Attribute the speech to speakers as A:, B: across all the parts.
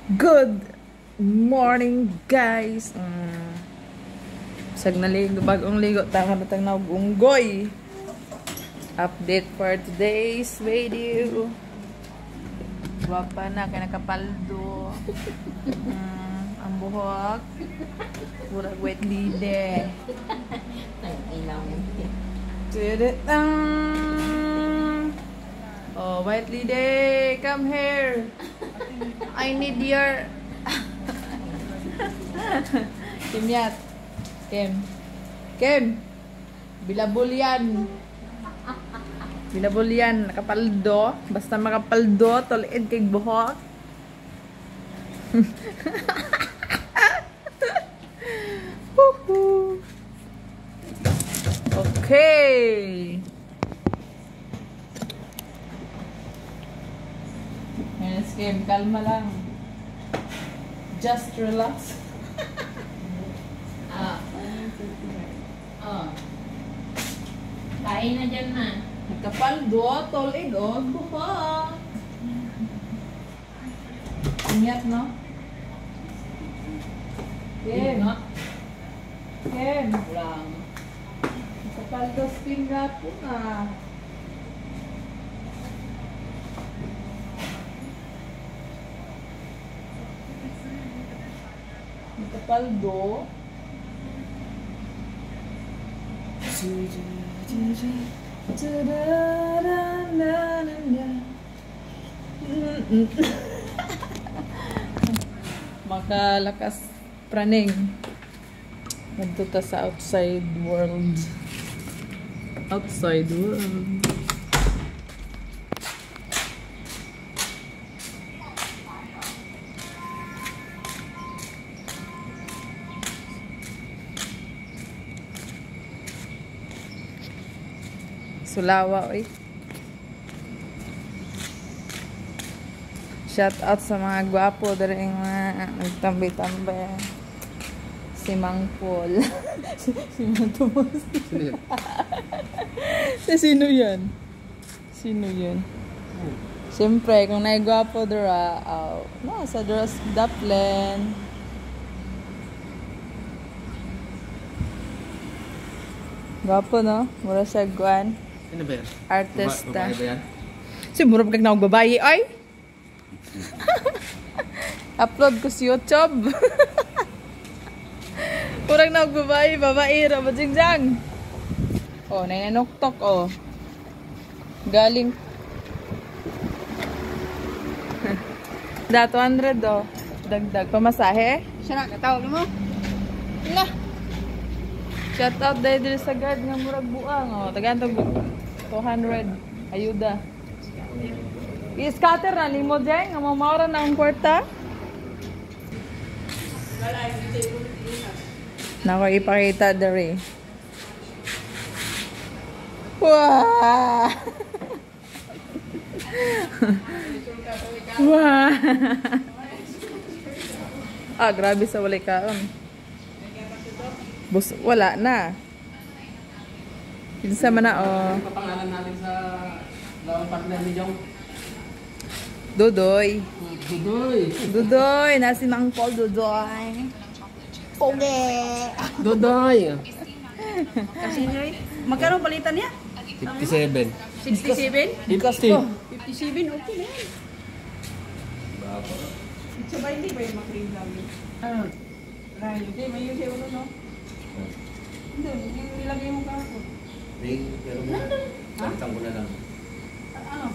A: Good morning, guys. Sag na ligo, bagong ligo. Tama na tang unggoy. Update for today's video. Guwapa na, kaya nakapaldo. Ang buhok. Murag wet lide. Oh, white lady, come here. I need your Kimyat. Kim. Bilabol yan. Bilabol yan. Nakapaldo. Basta makapaldo, toliid kay buhok. Okay. Yes, Kim. Kalma lang. Just relax.
B: Kain na dyan na.
A: Nakapaldo, tolid, buhok. Ingat, no? Kim. Kim.
B: Lang.
A: Nakapaldo, skin wrap po na. Nakapaldo. Makalakas praning. Nagtuta sa outside world. Outside world. Sulawa, oy. Shout out sa mga gwapo dari mga nagtambay-tambay. Si Mang Paul. Si Mang Tomas. Sino yan? Sino yan? Siyempre, kung naigwapo dara, sa dress Daplin. Gwapo, no? Mura siya guwan.
C: Ano ba yan?
A: Artista.
C: Babae ba yan?
A: Siguro pag babae, ay! Upload ko sa YouTube. Kurang na babae, rabat jingjang. Oh, nananoktok, oh. Galing. Da, 200, oh. Dagdag. Pamasahe?
B: Siya na, katawag mo?
A: Lah. Shout out dahil sa guard nga murag buang. Oh, tagantog 200. Ayuda. I-scatter na limo dyan. Nga mamawara na ang kwarta. Nako, ipakita dari. Wow! Wow! Grabe sa walay kaon. Bus, wala na. Pinsa man na, oh.
C: Kapangalan natin sa lawang partner ni Jong.
A: Dudoy.
C: Dudoy.
A: Dudoy. Nasi Mang Paul, Dudoy. Poge.
C: Dudoy.
B: Kasi magkano palitan niya?
C: 57.
B: 67?
C: Ikasti.
B: 57, okay na yan. Sabay hindi ba yung makring lagi? Rayo, hindi, may yung siya no? Hindi, yung nilagay mo kahapon.
C: Pero mo, salitang ko na lang.
B: Ano?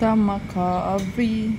A: Tama ka, Abri.